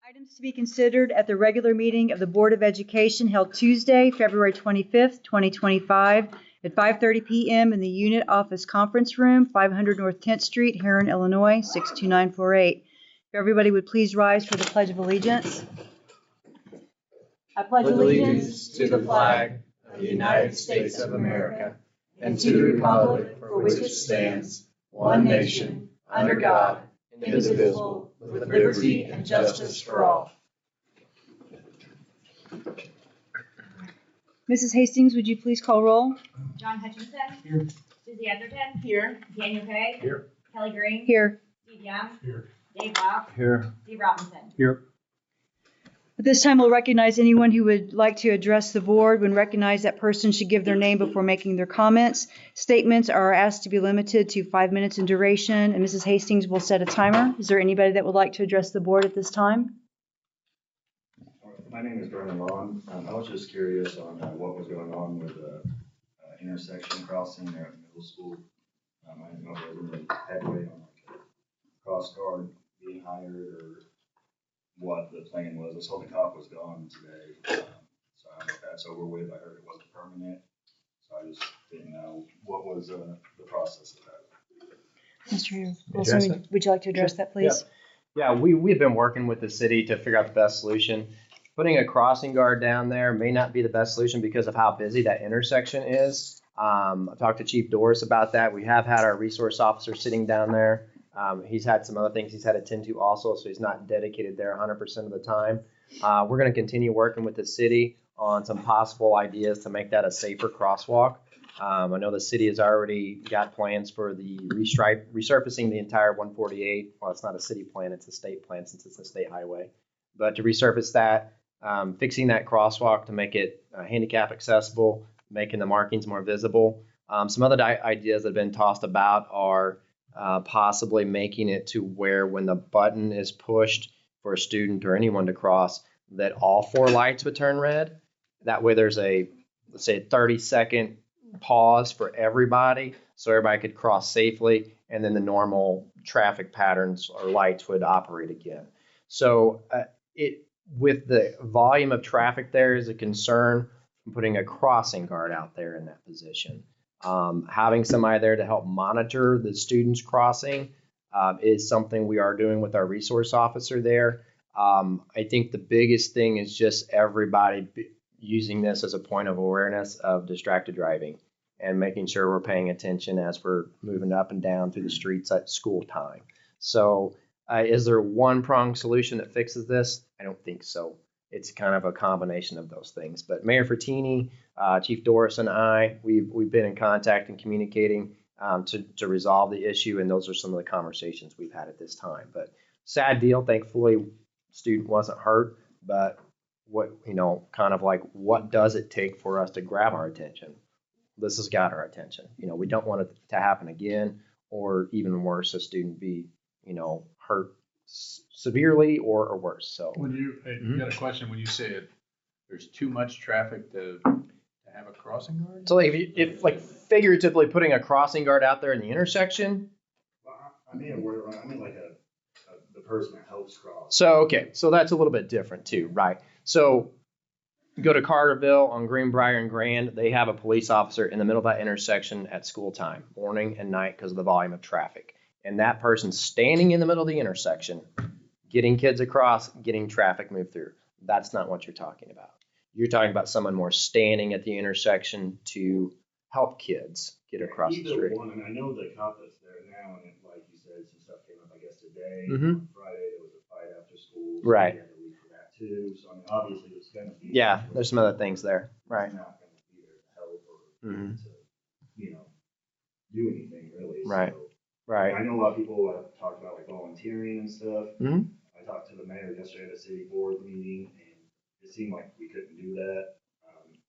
Items to be considered at the regular meeting of the Board of Education held Tuesday, February 25th, 2025 at 5:30 p.m. in the Unit Office Conference Room, 500 North 10th Street, Herrin, Illinois, 62948. If everybody would please rise for the Pledge of Allegiance. I pledge allegiance to the flag of the United States of America and to the republic for which it stands, one nation, under God, indivisible, with liberty and justice for all. Mrs. Hastings, would you please call roll? John Hutchinson. Here. Susie Etherton. Here. Daniel Kay. Here. Kelly Green. Here. Steve Young. Here. Dave Bob. Here. Steve Robinson. Here. At this time, we'll recognize anyone who would like to address the board. When recognized, that person should give their name before making their comments. Statements are asked to be limited to 5 minutes in duration, and Mrs. Hastings will set a timer. Is there anybody that would like to address the board at this time? My name is Vernon Vaughn. I was just curious on what was going on with the intersection crossing there at the middle school. I didn't know if there was any headway on like a cross guard being hired or what the plan was. I saw the cop was gone today, so I don't know if that's over with. I heard it wasn't permanent, so I just didn't know what was the process of that. Mr. Wilson, would you like to address that, please? Yeah, we've been working with the city to figure out the best solution. Putting a crossing guard down there may not be the best solution because of how busy that intersection is. I talked to Chief Doris about that. We have had our resource officer sitting down there. He's had some other things he's had to attend to also, so he's not dedicated there 100% of the time. We're going to continue working with the city on some possible ideas to make that a safer crosswalk. I know the city has already got plans for the resurfacing the entire 148. Well, it's not a city plan, it's a state plan since it's a state highway. But to resurface that, fixing that crosswalk to make it handicap accessible, making the markings more visible. Some other ideas that have been tossed about are possibly making it to where when the button is pushed for a student or anyone to cross, that all 4 lights would turn red. That way there's a, let's say, a 30-second pause for everybody so everybody could cross safely, and then the normal traffic patterns or lights would operate again. So with the volume of traffic there is a concern from putting a crossing guard out there in that position. Having somebody there to help monitor the students crossing is something we are doing with our resource officer there. I think the biggest thing is just everybody using this as a point of awareness of distracted driving and making sure we're paying attention as we're moving up and down through the streets at school time. So is there one prong solution that fixes this? I don't think so. It's kind of a combination of those things. But Mayor Frattini, Chief Doris, and I, we've been in contact and communicating to resolve the issue, and those are some of the conversations we've had at this time. But sad deal. Thankfully, student wasn't hurt. But what does it take for us to grab our attention? This has got our attention. We don't want it to happen again, or even worse, a student be hurt severely or worse. So When you got a question, when you say there's too much traffic to have a crossing guard? So if like figuratively putting a crossing guard out there in the intersection. Well, I mean like the person that helps cross. So that's a little bit different too, right? So go to Carterville on Greenbrier and Grand. They have a police officer in the middle of that intersection at school time, morning and night, because of the volume of traffic. And that person's standing in the middle of the intersection, getting kids across, getting traffic moved through. That's not what you're talking about. You're talking about someone more standing at the intersection to help kids get across the street. One, and I know the cop that's there now, and like you said, some stuff came up, I guess, today. Mm-hmm. On Friday, there was a fight after school. So right. We had to leave for that too. So, I mean, obviously, there's going to be. Yeah, there's some other things there. Right. It's not going to be there to help or to, do anything really. Right. So, right. I know a lot of people have talked about like volunteering and stuff. Mm-hmm. I talked to the mayor yesterday at a city board meeting, and it seemed like we couldn't do that.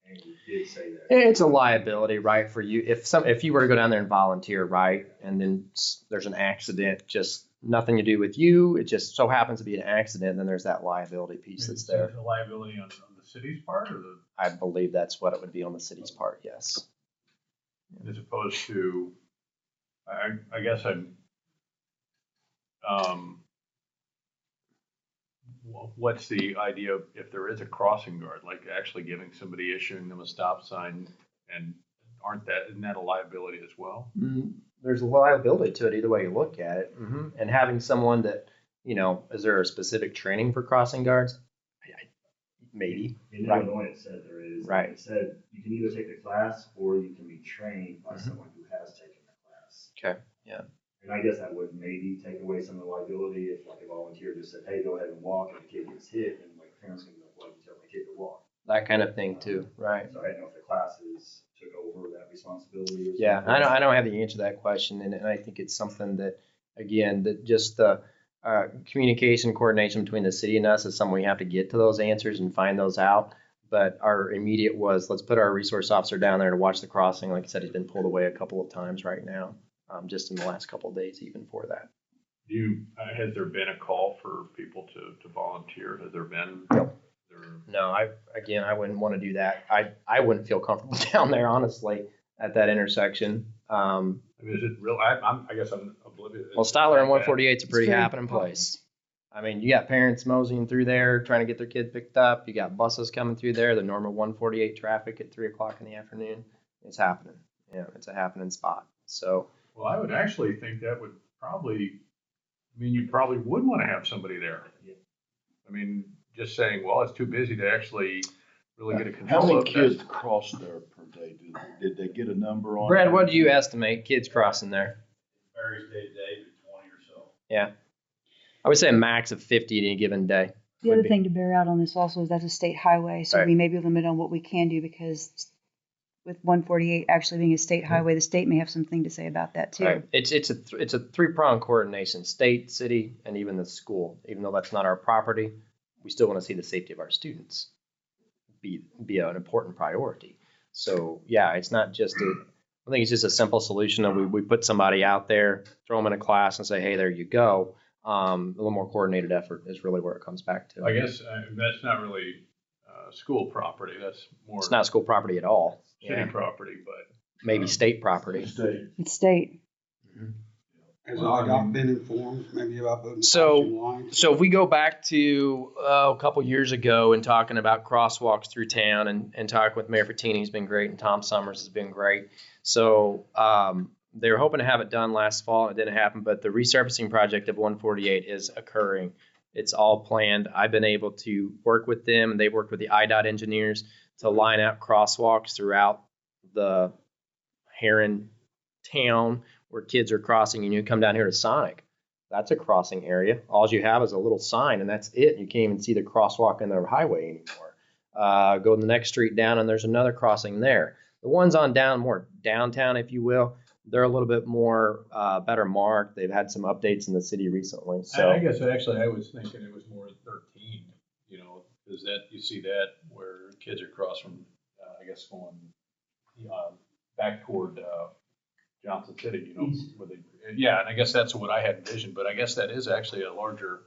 And we did say that. It's a liability, right, for you. If you were to go down there and volunteer, right, and then there's an accident, just nothing to do with you, it just so happens to be an accident, and then there's that liability piece that's there. The liability on the city's part, or I believe that's what it would be on the city's part, yes. As opposed to, I guess I'm what's the idea if there is a crossing guard, like actually giving somebody, issuing them a stop sign, and isn't that a liability as well? There's a liability to it either way you look at it. And having someone that, is there a specific training for crossing guards? Maybe. In Right. Illinois, it said there is. Right. It said you can either take the class or you can be trained by someone who has taken the class. Okay. Yeah. And I guess that would maybe take away some of the liability if like a volunteer just said, hey, go ahead and walk, and the kid gets hit, and like parents can be like, well, you tell my kid to walk. That kind of thing too. Right. So I don't know if the classes took over that responsibility or Yeah. something. I don't have the answer to that question. And I think it's something that, again, that just the communication, coordination between the city and us is something we have to get to those answers and find those out. But our immediate was, let's put our resource officer down there to watch the crossing. Like I said, he's been pulled away a couple of times right now, just in the last couple of days, even for that. Has there been a call for people to volunteer? Has there been? Nope. No, I wouldn't want to do that. I wouldn't feel comfortable down there, honestly, at that intersection. I mean, is it real? I guess I'm oblivious. Well, Styler and 148 is a pretty It's very happening place. I mean, you got parents moseying through there trying to get their kid picked up. You got buses coming through there, the normal 148 traffic at 3 o'clock in the afternoon. It's happening. Yeah, it's a happening spot. So, Well, I would actually think that would probably, you probably would want to have somebody there. I mean, just saying, well, it's too busy to actually really get a control How many of that. kids cross there per day? Did they get a number on? Brad, it? what do you estimate kids crossing there? Varies day to day, but 20 or so. Yeah. I would say a max of 50 any given day. The would other be. thing to bear out on this also is that's a state highway, so Right. we may be limited on what we can do because with 148 actually being a state highway, the state may have something to say about that too. Right. It's a three-pronged coordination: state, city, and even the school. Even though that's not our property, we still want to see the safety of our students be an important priority. So yeah, it's not just I think it's just a simple solution that we put somebody out there, throw them in a class, and say, hey, there you go. A little more coordinated effort is really where it comes back to. I guess that's not really school property. That's more It's not school property at all. city Yeah. property, but Maybe state property. State. It's state. As I've been informed, maybe about putting So- flashing lights. So if we go back to a couple years ago and talking about crosswalks through town and talking with Mayor Fatini, he's been great, and Tom Summers has been great. So they were hoping to have it done last fall, and it didn't happen, but the resurfacing project of 148 is occurring. It's all planned. I've been able to work with them, and they've worked with the IDOT engineers to line out crosswalks throughout the Herrin town where kids are crossing, and you come down here to Sonic. That's a crossing area. All you have is a little sign, and that's it. You can't even see the crosswalk in the highway anymore. Go to the next street down, and there's another crossing there. The ones on more downtown, if you will, they're a little bit more better marked. They've had some updates in the city recently. So I guess actually I was thinking it was more 13. Is that you see that where kids are cross from I guess going back toward Johnson City, where yeah, and I guess that's what I had envisioned, but I guess that is actually a larger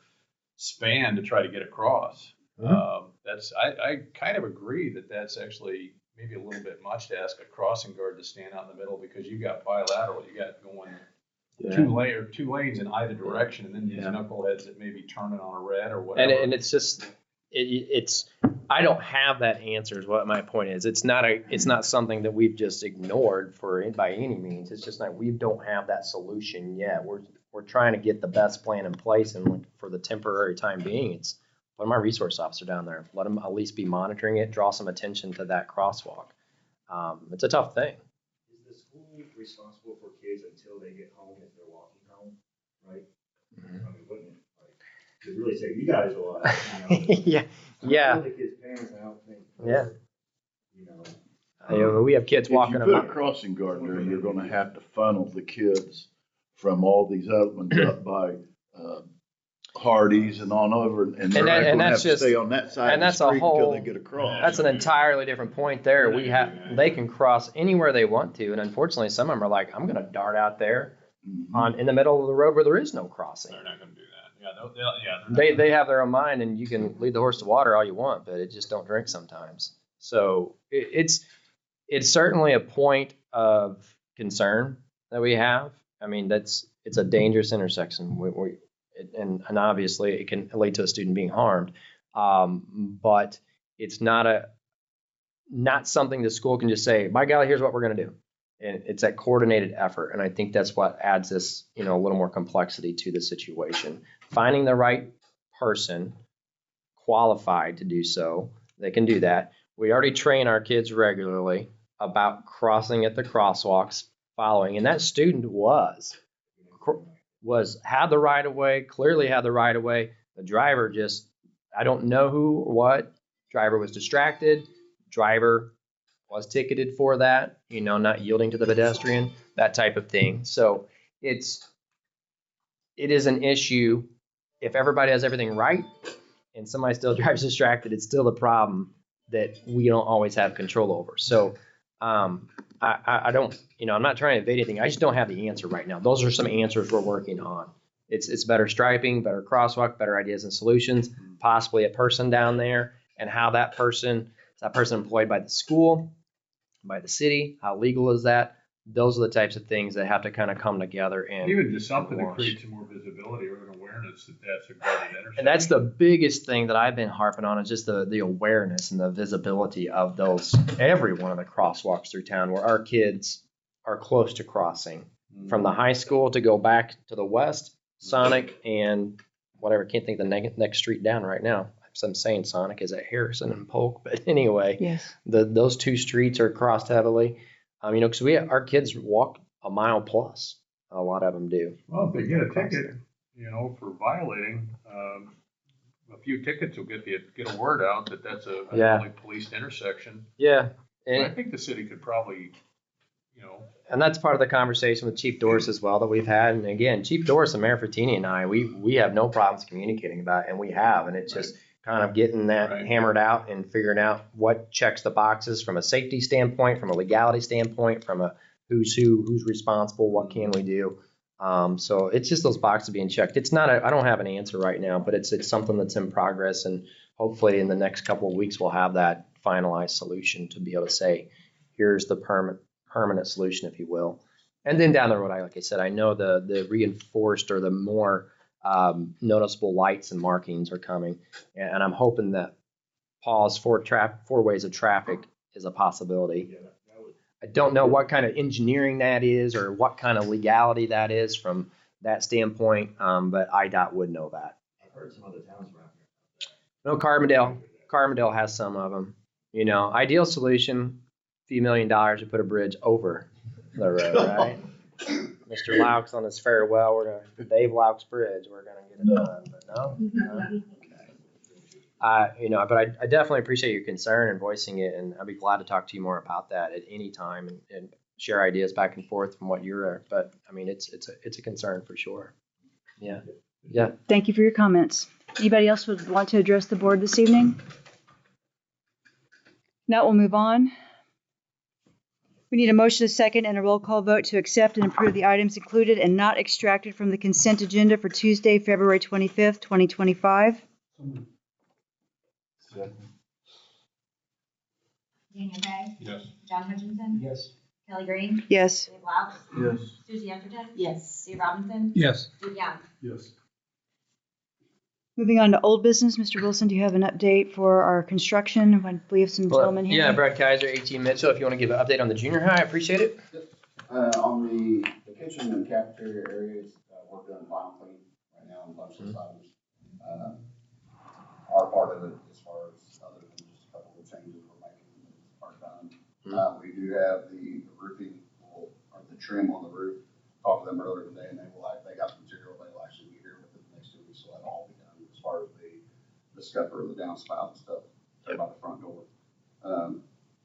span to try to get across. I kind of agree that that's actually maybe a little bit much to ask a crossing guard to stand out in the middle, because you got bilateral, you got going two lanes in either direction, and then these knuckleheads that may be turning on a red or whatever. and it's just it's I don't have that answer is what my point is. It's not something that we've just ignored by any means. It's just we don't have that solution yet. We're trying to get the best plan in place, and for the temporary time being, it's put my resource officer down there. Let him at least be monitoring it, draw some attention to that crosswalk. It's a tough thing. Is the school responsible for kids until they get home if they're walking home, right? I mean, wouldn't it, to really say, you guys will, Yeah. The kids' parents, I don't think. Yeah. We have kids walking If you put a about. crossing guard there, you're gonna have to funnel the kids from all these other ones up by Hardee's and on over, and they're And gonna have that's to just- stay on that side and of the that's a street until whole- they get across. That's an entirely different point there. They can cross anywhere they want to, and unfortunately, some of them are like, I'm going to dart out there in the middle of the road where there is no crossing. They're not going to do that. Yeah, They have their own mind, and you can lead the horse to water all you want, but it just don't drink sometimes. So it's certainly a point of concern that we have. I mean, it's a dangerous intersection. and obviously it can lead to a student being harmed. But it's not something the school can just say, by golly, here's what we're going to do. And it's that coordinated effort. And I think that's what adds this, a little more complexity to the situation. Finding the right person qualified to do so, they can do that. We already train our kids regularly about crossing at the crosswalks, following, and that student had the right of way, clearly had the right of way. The driver just, I don't know who or what, driver was distracted, driver was ticketed for that, not yielding to the pedestrian, that type of thing. So it is an issue. If everybody has everything right and somebody still drives distracted, it's still a problem that we don't always have control over. So I don't, I'm not trying to evade anything. I just don't have the answer right now. Those are some answers we're working on. It's better striping, better crosswalk, better ideas and solutions, possibly a person down there, and how that person employed by the school, by the city, how legal is that? Those are the types of things that have to kind of come together and Even just something to wash. create some more visibility or an awareness that that's a guarded intersection. And that's the biggest thing that I've been harping on, is just the awareness and the visibility of those, every one of the crosswalks through town where our kids are close to crossing. From the high school to go back to the west, Sonic and whatever, can't think of the next street down right now. I'm saying Sonic is at Harrison and Polk, but anyway, Yes. those two streets are crossed heavily. Because our kids walk a mile plus. A lot of them do. Well, if they get a ticket, for violating, a few tickets will get a word out that that's a heavily policed intersection. Yeah. And I think the city could probably, And that's part of the conversation with Chief Doris as well that we've had. And again, Chief Doris and Mayor Frattini and I, we have no problems communicating about it, and we have. And it's just kind of getting that hammered out and figuring out what checks the boxes from a safety standpoint, from a legality standpoint, from a who's responsible, what can we do. So it's just those boxes being checked. It's not I don't have an answer right now, but it's something that's in progress, and hopefully in the next couple of weeks we'll have that finalized solution to be able to say, here's the permanent solution, if you will. And then down the road, like I said, I know the reinforced or the more noticeable lights and markings are coming, and I'm hoping that pause for 4 ways of traffic is a possibility. I don't know what kind of engineering that is or what kind of legality that is from that standpoint, but IDOT would know that. I've heard some other towns around here. No, Carbondale has some of them. Ideal solution, few $1 million to put a bridge over the road, right? Mr. Laux on his farewell, Dave Laux Bridge, we're gonna get it done, but no. Okay. But I definitely appreciate your concern and voicing it, and I'd be glad to talk to you more about that at any time and share ideas back and forth from what you're. But I mean, it's a concern for sure. Yeah. Yeah. Thank you for your comments. Anybody else would want to address the board this evening? Now we'll move on. We need a motion, a second, and a roll call vote to accept and approve the items included and not extracted from the consent agenda for Tuesday, February 25th, 2025. Daniel Hay, Yes. John Hutchinson, Yes. Kelly Green, Yes. Dave Laux, Yes. Susie Anderton, Yes. Dave Robinson, Yes. Steve Young. Yes. Moving on to old business, Mr. Wilson, do you have an update for our construction? We have some gentlemen here. Yeah, Brad Kaiser, 18 Mitchell. If you want to give an update on the junior high, I appreciate it. On the kitchen and cafeteria areas, we're doing final clean right now on a bunch of items. Our part of it, as far as other than just a couple of changes we're making, are done. We do have the roofing, or the trim on the roof. Talked to them earlier today, and they got the material. They'll actually be here within the next 2 weeks, so that'll all be done as far as the scupper, the downspout and stuff by the front door.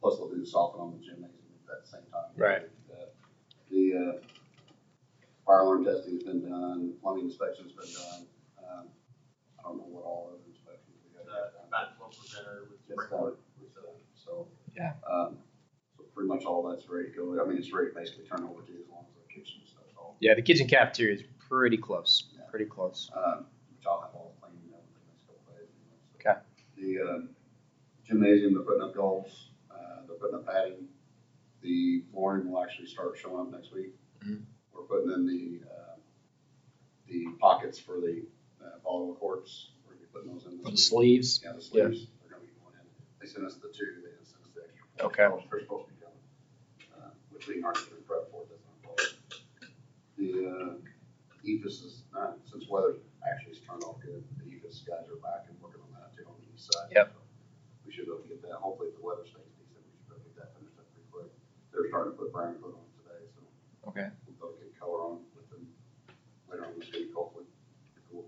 Plus they'll do the soften on the gymnasium at the same time. Right. The fire alarm testing's been done, plumbing inspection's been done. I don't know what all other inspections we got. Backflow preventer with Just sprinkler. so. Yeah. So pretty much all that's ready to go. I mean, it's ready to basically turn over to you as long as the kitchen and stuff's all. Yeah, the kitchen cafeteria is pretty close. Yeah. Pretty close. Which I'll have all cleaned and everything next couple days. Okay. The gymnasium, they're putting up goals, they're putting up padding. The flooring will actually start showing up next week. Mhm. We're putting in the pockets for the volleyball courts, we're gonna be putting those in. For the sleeves? Yeah, the sleeves, they're gonna be going in. They sent us the two, they didn't send us the extra. Okay. They're supposed to be coming, which we aren't doing prep for, that's not involved. The, EFS is, since weather actually has turned off good, the EFS guys are back and working on that too on the east side. Yep. So we should be able to get that, hopefully if the weather stays decent, we should be able to get that finished up pretty quick. They're starting to put brown coat on today, so. Okay. We'll get color on with them later on this week, hopefully. Cool.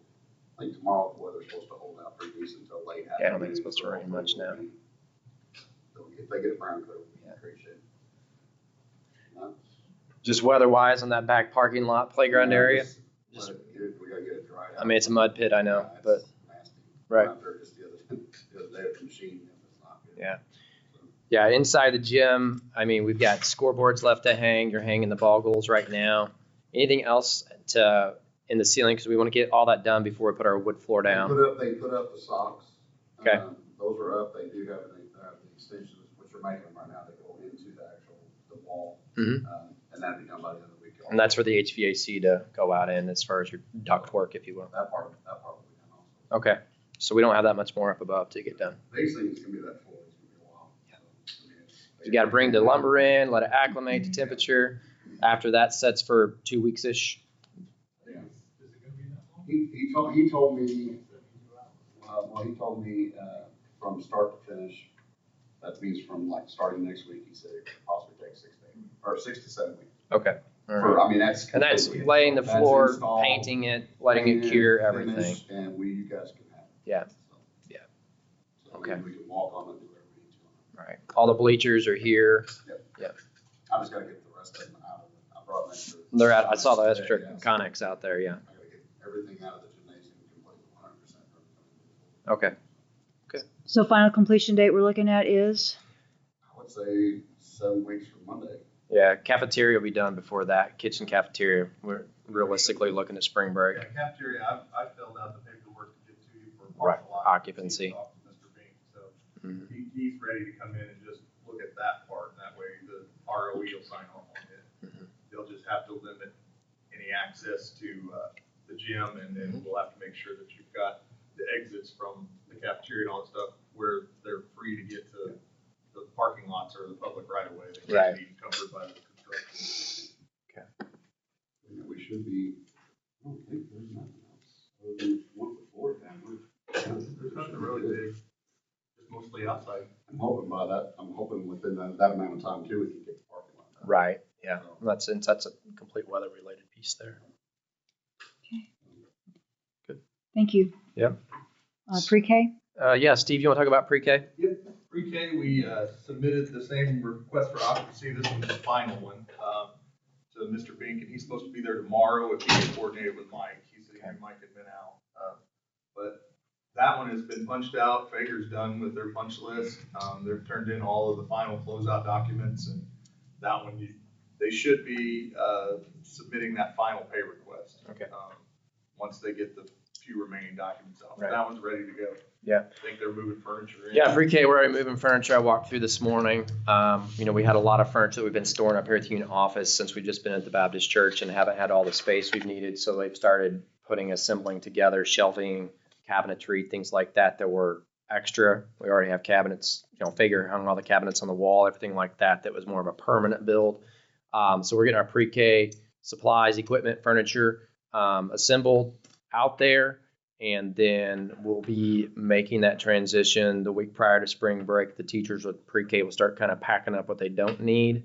I think tomorrow the weather's supposed to hold out pretty decent until late afternoon. Yeah, I don't think it's supposed to rain much now. If they get a brown coat, we'll be in great shape. Just weather-wise on that back parking lot playground area? Just, we gotta get it dried out. I mean, it's a mud pit, I know, Yeah, but, it's nasty. right. Out there just the other day at the machine, it's not good. Yeah. So, Yeah, inside the gym, I mean, we've got scoreboards left to hang. You're hanging the ball goals right now. Anything else in the ceiling? Because we want to get all that done before we put our wood floor down. They put up the socks. Okay. Those are up. They do have the extensions, which are making them right now. They go into the wall. Mhm. And that'll be done by the end of the week. And that's for the HVAC to go out in as far as your duct work, if you will. That part will be done also. Okay. So we don't have that much more up above to get done. These things can be that full. It's gonna be a while. Yeah. So, I mean, You got to bring the lumber in, let it acclimate to temperature. After that sets for 2 weeks-ish. Yeah. He told me, from start to finish, that means from like starting next week, he said it could possibly take 6 to 7 weeks. Okay. All right. I mean, that's. And that's completely- laying the that's floor, installed, painting it, letting it painted, cure, everything. finished, and you guys can have it. Yeah. So- Yeah. So Okay. we can walk on it, do whatever we need to. All right. All the bleachers are here. I just gotta get the rest of them out of it. I brought an extra. They're out. I saw the today, extra yeah. Connex out there. Yeah. I gotta get everything out of the gymnasium completely 100%. Okay. So final completion date we're looking at is? I would say 7 weeks from Monday. Yeah. Cafeteria will be done before that. Kitchen cafeteria. We're realistically looking at spring break. Yeah, cafeteria, I filled out the paperwork to get to you for Right, partial occupancy. off of Mr. Bing, so Mhm. he's ready to come in and just look at that part, and that way the ROE will sign off on it. Mhm. They'll just have to limit any access to, the gym, and then we'll have to make sure that you've got the exits from the cafeteria and all that stuff where they're free to get to the parking lots or the public right of way. They Right. can't be encumbered by the construction. And we should be, I don't think there's nothing else. Other than one before family. There's nothing really big, it's mostly outside. I'm hoping within that amount of time too, we can get the parking lot done. Right. Yeah. That's a complete weather related piece there. Thank you. Yep. Pre-K? Yeah. Steve, you want to talk about pre-K? Yep, pre-K, we submitted the same request for occupancy, this one's the final one, to Mr. Bink, and he's supposed to be there tomorrow if he can coordinate with Mike. He said Mike had been out. But that one has been punched out, Fager's done with their punch list, they've turned in all of the final closeout documents, and that one, they should be submitting that final pay request. Okay. Once they get the few remaining documents out. Right. That one's ready to go. Yeah. I think they're moving furniture in. Yeah, pre-K, we're already moving furniture. I walked through this morning. We had a lot of furniture that we've been storing up here at the unit office since we've just been at the Baptist church and haven't had all the space we've needed. So they've started assembling together shelving, cabinetry, things like that were extra. We already have cabinets, Fager hung all the cabinets on the wall, everything like that was more of a permanent build. So we're getting our pre-K supplies, equipment, furniture assembled out there. And then we'll be making that transition the week prior to spring break. The teachers with pre-K will start kind of packing up what they don't need.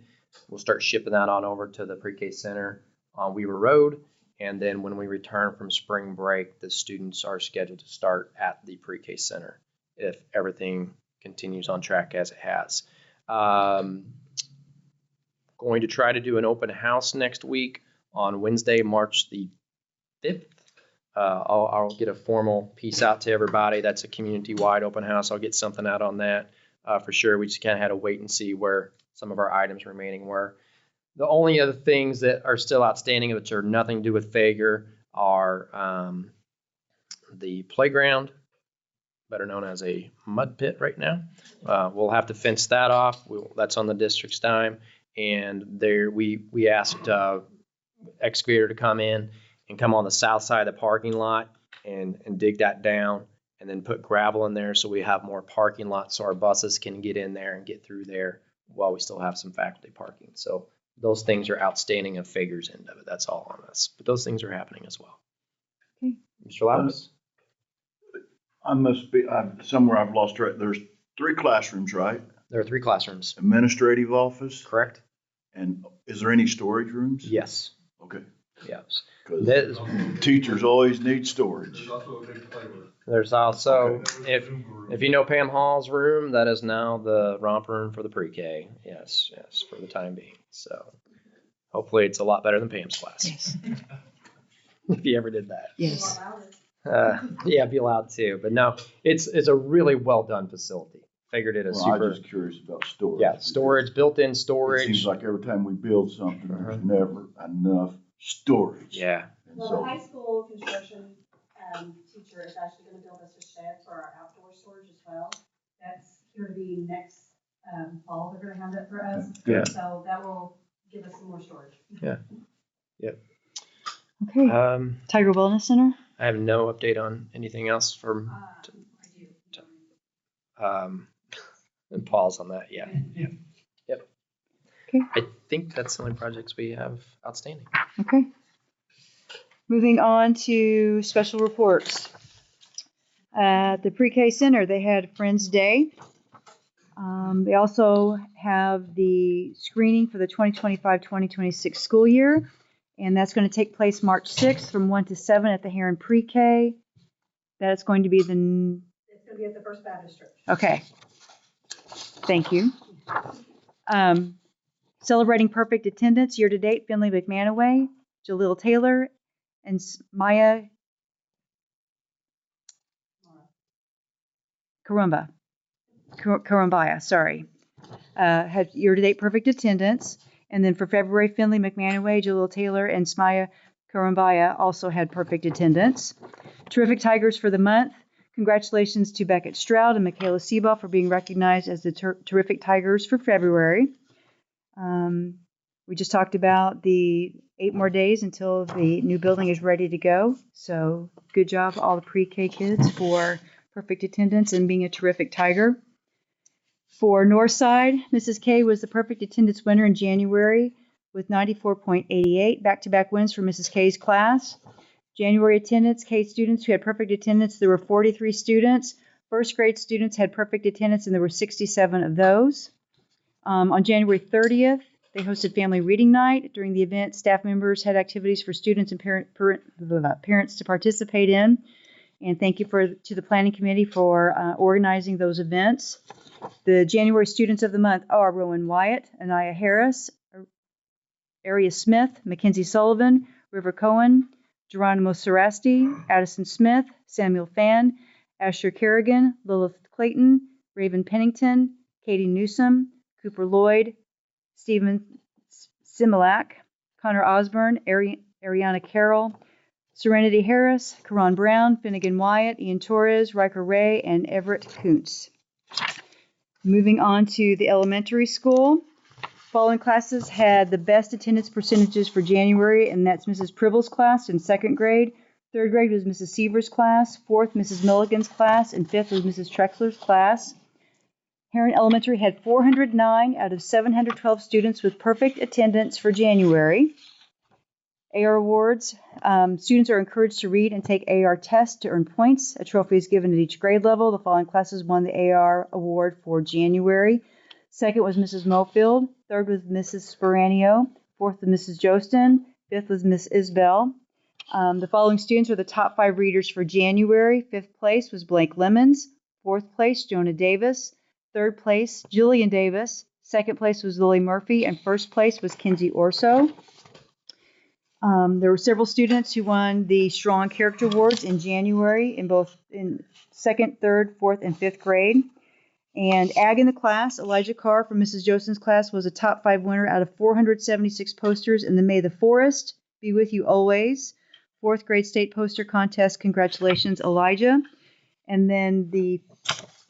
We'll start shipping that on over to the pre-K center on Weaver Road. And then when we return from spring break, the students are scheduled to start at the pre-K center if everything continues on track as it has. Going to try to do an open house next week on Wednesday, March the 5th. I'll get a formal piece out to everybody. That's a community-wide open house. I'll get something out on that for sure. We just kind of had to wait and see where some of our items remaining were. The only other things that are still outstanding, which are nothing to do with Fager, are the playground, better known as a mud pit right now. We'll have to fence that off. That's on the district's dime. And there we asked excavator to come in and come on the south side of the parking lot and dig that down and then put gravel in there so we have more parking lots so our buses can get in there and get through there while we still have some faculty parking. So those things are outstanding of Fager's end of it. That's all on us. But those things are happening as well. Okay. Mr. Lavis? Somewhere I've lost track. There's 3 classrooms, right? There are 3 classrooms. Administrative office, Correct? and is there any storage rooms? Yes. Okay, Yes. because teachers always need storage. There's also a big playroom. There's also, Okay. if you know Pam Hall's room, that is now the romp room for the pre-K. Yes, for the time being. So hopefully it's a lot better than Pam's class. Yes. If you ever did that. Yes. Yeah, be allowed to. But no, it's a really well done facility. Figured it a Well, I'm super. just curious about storage. Yeah, storage, built-in It storage. seems like every time we build something, Uh-huh. there's never enough storage. Yeah. And Well, so, the high school construction, teacher is actually gonna build us a shed for our outdoor storage as well. That's here to be next, fall, they're gonna have that for us. Yeah. So that will give us some more storage. Okay. Tiger Wellness Center? I have no update on anything else from I do. and pause on that. Yeah. Yep. Okay. I think that's the only projects we have outstanding. Okay. Moving on to special reports. At the Pre-K Center, they had Friends Day. They also have the screening for the 2025-2026 school year, and that's going to take place March 6th from 1 to 7 at the Herrin Pre-K. That's going to be It's gonna be at the First Baptist Church. okay. Thank you. Celebrating perfect attendance year-to-date, Finley McManaway, Jalil Taylor, and Maya Karumbaya, sorry, had year-to-date perfect attendance. And then for February, Finley McManaway, Jalil Taylor, and Smaya Karumbaya also had perfect attendance. Terrific Tigers for the month. Congratulations to Beckett Stroud and Michaela Seabaugh for being recognized as the Terrific Tigers for February. We just talked about the 8 more days until the new building is ready to go. So good job, all the pre-K kids, for perfect attendance and being a terrific Tiger. For Northside, Mrs. K was the perfect attendance winner in January with 94.88, back-to-back wins for Mrs. K's class. January attendance, K students who had perfect attendance, there were 43 students. First grade students had perfect attendance, and there were 67 of those. On January 30th, they hosted Family Reading Night. During the event, staff members had activities for students and parents to participate in. And thank you to the planning committee for organizing those events. The January students of the month are Rowan Wyatt, Anaya Harris, Aria Smith, Mackenzie Sullivan, River Cohen, Geronimo Sarasti, Addison Smith, Samuel Fan, Asher Kerrigan, Lilith Clayton, Raven Pennington, Katie Newsom, Cooper Lloyd, Stephen Similak, Connor Osborne, Ariana Carroll, Serenity Harris, Karan Brown, Finnegan Wyatt, Ian Torres, Riker Ray, and Everett Kuntz. Moving on to the elementary school. Following classes had the best attendance percentages for January, and that's Mrs. Pribble's class in 2nd grade. 3rd grade was Mrs. Seaver's class. 4th, Mrs. Milligan's class. And 5th was Mrs. Trexler's class. Herrin Elementary had 409 out of 712 students with perfect attendance for January. AR awards. Students are encouraged to read and take AR tests to earn points. A trophy is given at each grade level. The following classes won the AR award for January. 2nd was Mrs. Mofield. 3rd was Mrs. Sporanio. 4th was Mrs. Jostin. 5th was Miss Isbell. The following students are the top 5 readers for January. 5th place was Blank Lemons. 4th place, Jonah Davis. 3rd place, Jillian Davis. 2nd place was Lily Murphy. And 1st place was Kinsey Orso. There were several students who won the Strong Character Awards in January in 2nd, 3rd, 4th, and 5th grade. And Ag in the class, Elijah Carr from Mrs. Josen's class was a top 5 winner out of 476 posters in the May the Forest Be With You Always 4th grade state poster contest. Congratulations, Elijah. And then the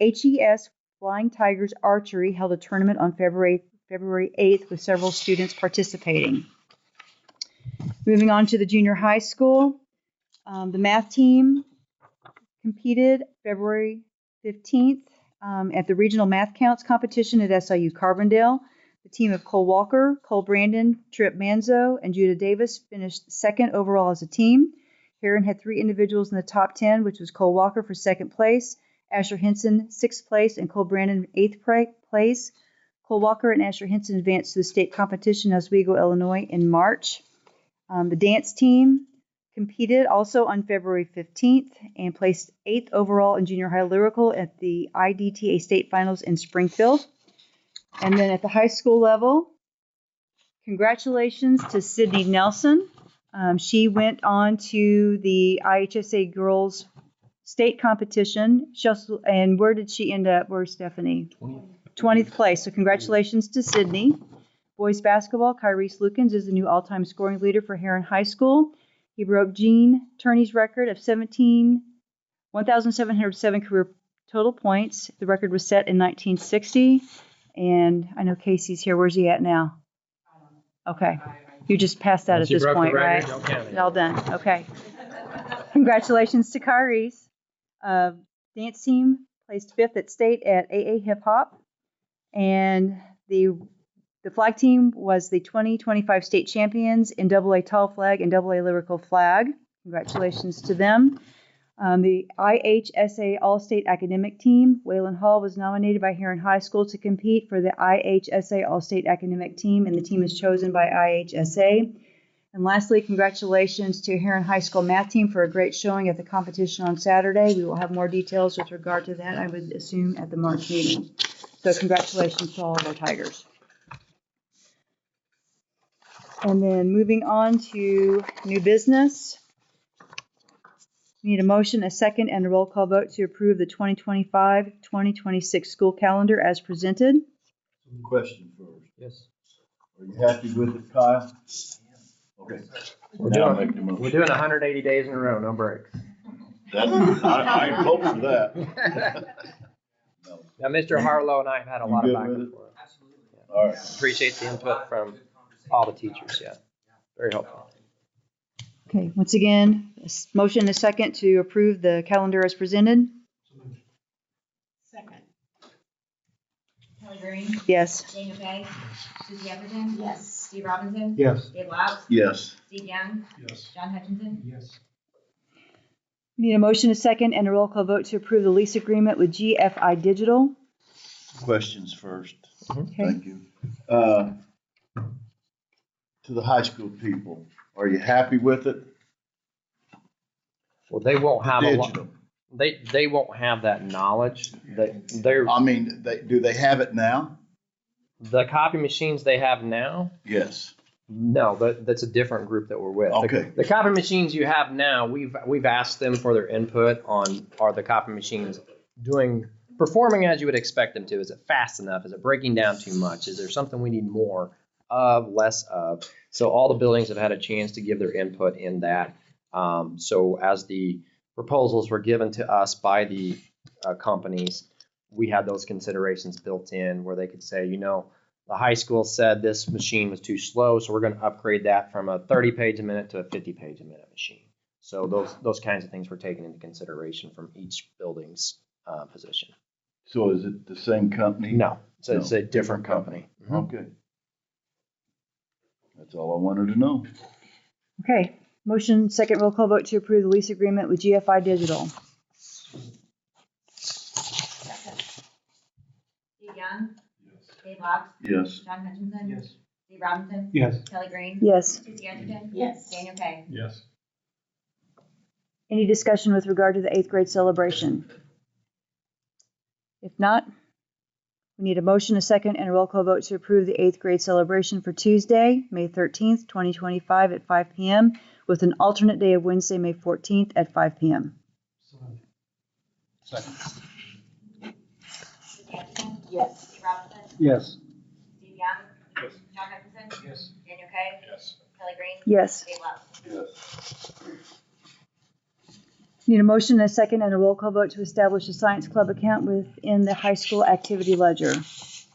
HES Flying Tigers Archery held a tournament on February 8th with several students participating. Moving on to the junior high school, the math team competed February 15th at the Regional Math Counts competition at SIU Carbondale. The team of Cole Walker, Cole Brandon, Trip Manzo, and Judah Davis finished second overall as a team. Herrin had 3 individuals in the top 10, which was Cole Walker for second place, Asher Henson 6th place, and Cole Brandon 8th place. Cole Walker and Asher Henson advanced to the state competition in Oswego, Illinois in March. The dance team competed also on February 15th and placed 8th overall in junior high lyrical at the IDTA state finals in Springfield. And then at the high school level, congratulations to Sydney Nelson. She went on to the IHSA girls state competition. And where did she end up? Where's Stephanie? 20th place. So congratulations to Sydney. Boys basketball, Kyrese Lukens is the new all-time scoring leader for Herrin High School. He broke Gene Turney's record of 1,707 career total points. The record was set in 1960. And I know Casey's here. Where's he at now? Okay. You just passed that at this point, right? All done. Okay. Congratulations to Kyrese. Dance team placed 5th at state at AA Hip Hop. And the flag team was the 2025 state champions in AA Tall Flag and AA Lyrical Flag. Congratulations to them. The IHSA All-State Academic Team, Waylon Hall was nominated by Herrin High School to compete for the IHSA All-State Academic Team, and the team is chosen by IHSA. And lastly, congratulations to Herrin High School math team for a great showing at the competition on Saturday. We will have more details with regard to that, I would assume, at the March meeting. So congratulations to all of our Tigers. And then moving on to new business. We need a motion, a second, and a roll call vote to approve the 2025-2026 school calendar as presented. Question first. Yes. Are you happy with it, Kyle? Okay. We're Now doing, make the motion. we're doing 180 days in a row, no breaks. I hope for that. No. Now, Mr. Harlow and I have had a lot of You back good and with it? forth. All right. Appreciate the input from all the teachers, yeah. Very helpful. Okay, once again, motion, a second to approve the calendar as presented. Second. Kelly Green. Yes. Daniel Kay. Susie Everton. Yes. Steve Robinson. Yes. Dave Louds. Yes. Steve Young. Yes. John Hutchinson. Yes. We need a motion, a second, and a roll call vote to approve the lease agreement with GFI Digital. Questions first. Okay. Thank you. To the high school people, are you happy with it? Well, they won't have a lot. Digital. They won't have that knowledge. They're I mean, do they have it now? the copy machines they have now. Yes. No, that's a different group that we're with. Okay. The copy machines you have now, we've asked them for their input on, are the copy machines performing as you would expect them to? Is it fast enough? Is it breaking down too much? Is there something we need more of, less of? So all the buildings have had a chance to give their input in that. So as the proposals were given to us by the companies, we had those considerations built in where they could say, you know, the high school said this machine was too slow, so we're going to upgrade that from a 30-page a minute to a 50-page a minute machine. So those kinds of things were taken into consideration from each building's position. So is it the same company? No, so No, it's a different company. Okay. That's all I wanted to know. Okay, motion, second roll call vote to approve the lease agreement with GFI Digital. Steve Young. Dave Louds. Yes. John Hutchinson. Yes. Steve Robinson. Yes. Kelly Green. Yes. Susie Everton. Yes. Daniel Kay. Yes. Any discussion with regard to the 8th grade celebration? If not, we need a motion, a second, and a roll call vote to approve the 8th grade celebration for Tuesday, May 13th, 2025 at 5 p.m. with an alternate day of Wednesday, May 14th at 5 p.m. Second. Susie Everton. Yes. Steve Robinson. Yes. Steve Young. Yes. John Hutchinson. Yes. Daniel Kay. Yes. Kelly Green. Yes. Dave Louds. Yes. Need a motion, a second, and a roll call vote to establish a science club account within the high school activity ledger. Steve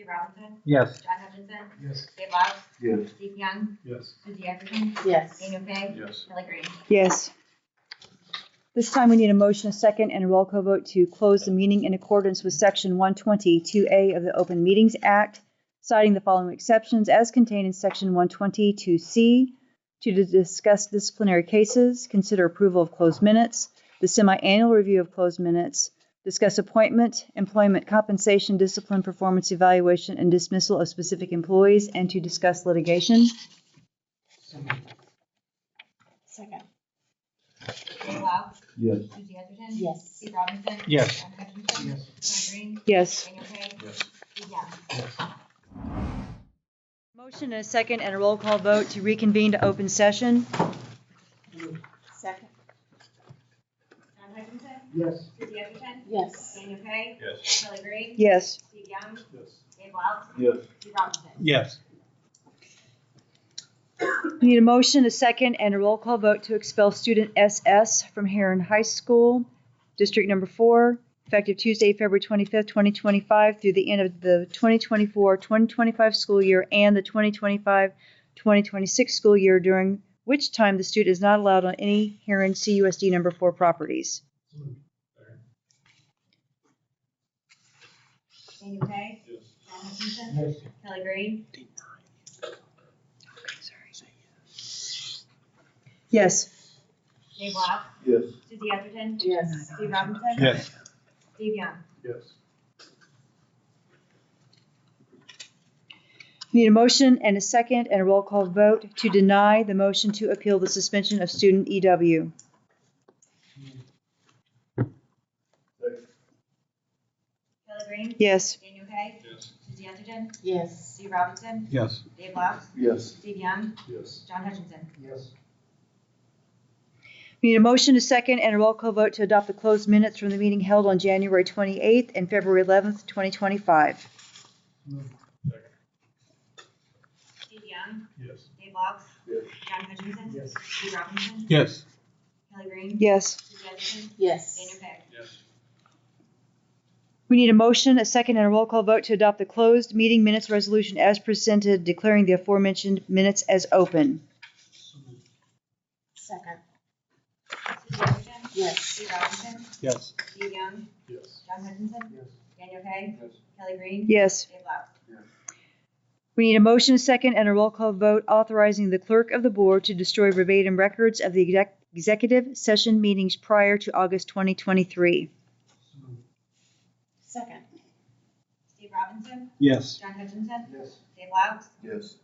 Robinson. Yes. John Hutchinson. Robinson. Yes. Dave Blount. Yes. Steve Young. Yes. Susie Etterton. Yes. Daniel Kay. Yes. Kelly Green. Yes. This time we need a motion, a second, and a roll call vote to close the meeting in accordance with Section 120(2A) of the Open Meetings Act, citing the following exceptions as contained in Section 120(2C), to discuss disciplinary cases, consider approval of closed minutes, the semi-annual review of closed minutes, discuss appointment, employment compensation, discipline, performance evaluation, and dismissal of specific employees, and to discuss litigation. Second. Dave Blount. Yes. Susie Etterton. Yes. Steve Robinson. Yes. John Hutchinson. Yes. Kelly Green. Yes. Daniel Kay. Yes. Steve Young. Motion and a second and a roll call vote to reconvene to open session. Second. John Hutchinson. Yes. Susie Etterton. Yes. Daniel Kay. Yes. Kelly Green. Yes. Steve Young. Yes. Dave Blount. Yes. Steve Robinson. Yes. We need a motion, a second, and a roll call vote to expel student SS from Herrin High School, District Number 4, effective Tuesday, February 25th, 2025, through the end of the 2024-2025 school year and the 2025-2026 school year, during which time the student is not allowed on any Herrin CUSD Number 4 properties. Daniel Kay. Yes. John Hutchinson. Yes. Kelly Green. Yes. Dave Blount. Yes. Susie Etterton. Yes. Steve Robinson. Yes. Steve Young. Yes. We need a motion and a second and a roll call vote to deny the motion to appeal the suspension of student EW. Kelly Green. Yes. Daniel Kay. Yes. Susie Etterton. Yes. Steve Robinson. Yes. Dave Blount. Yes. Steve Young. Yes. John Hutchinson. Yes. We need a motion, a second, and a roll call vote to adopt the closed minutes from the meeting held on January 28th and February 11th, 2025. Steve Young. Yes. Dave Blount. Yes. John Hutchinson. Yes. Steve Robinson. Yes. Kelly Green. Yes. Susie Etterton. Yes. Daniel Kay. Yes. We need a motion, a second, and a roll call vote to adopt the closed meeting minutes resolution as presented, declaring the aforementioned minutes as open. Second. Susie Etterton. Yes. Steve Robinson. Yes. Steve Young. Yes. John Hutchinson. Yes. Daniel Kay. Yes. Kelly Green. Yes. Dave Blount. We need a motion, a second, and a roll call vote authorizing the clerk of the board to destroy verbatim records of the executive session meetings prior to August 2023. Second. Steve Robinson. Yes. John Hutchinson. Yes. Dave Blount. Yes.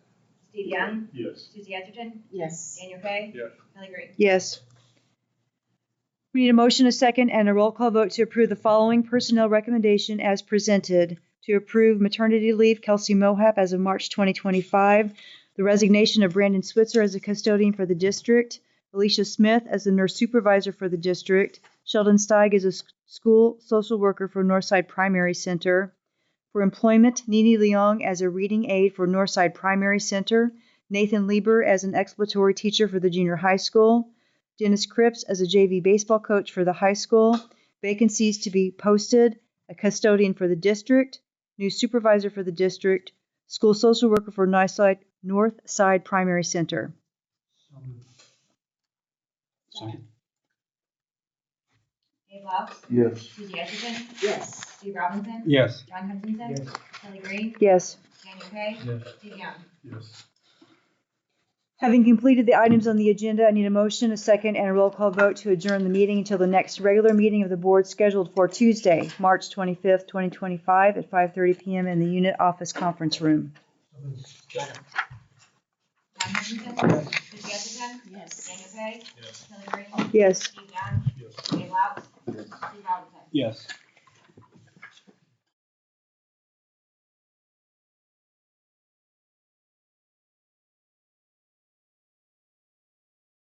Steve Young. Yes. Susie Etterton. Yes. Daniel Kay. Yes. Kelly Green. Yes. We need a motion, a second, and a roll call vote to approve the following personnel recommendation as presented. To approve maternity leave, Kelsey Mohap as of March 2025, the resignation of Brandon Switzer as a custodian for the district, Alicia Smith as the nurse supervisor for the district, Sheldon Steig as a school social worker for Northside Primary Center. For employment, Nini Leong as a reading aide for Northside Primary Center, Nathan Lieber as an exploratory teacher for the junior high school, Dennis Cripps as a JV baseball coach for the high school, vacancies to be posted, a custodian for the district, new supervisor for the district, school social worker for Northside Primary Center. Second. Dave Blount. Yes. Susie Etterton. Yes. Steve Robinson. Yes. John Hutchinson. Yes. Kelly Green. Yes. Daniel Kay. Yes. Steve Young. Yes. Having completed the items on the agenda, I need a motion, a second, and a roll call vote to adjourn the meeting until the next regular meeting of the board scheduled for Tuesday, March 25th, 2025 at 5:30 p.m. in the unit office conference room. John Hutchinson. Susie Etterton. Yes. Daniel Kay. Yes. Kelly Green. Yes. Steve Young. Yes. Dave Blount. Yes. Steve Robinson. Yes.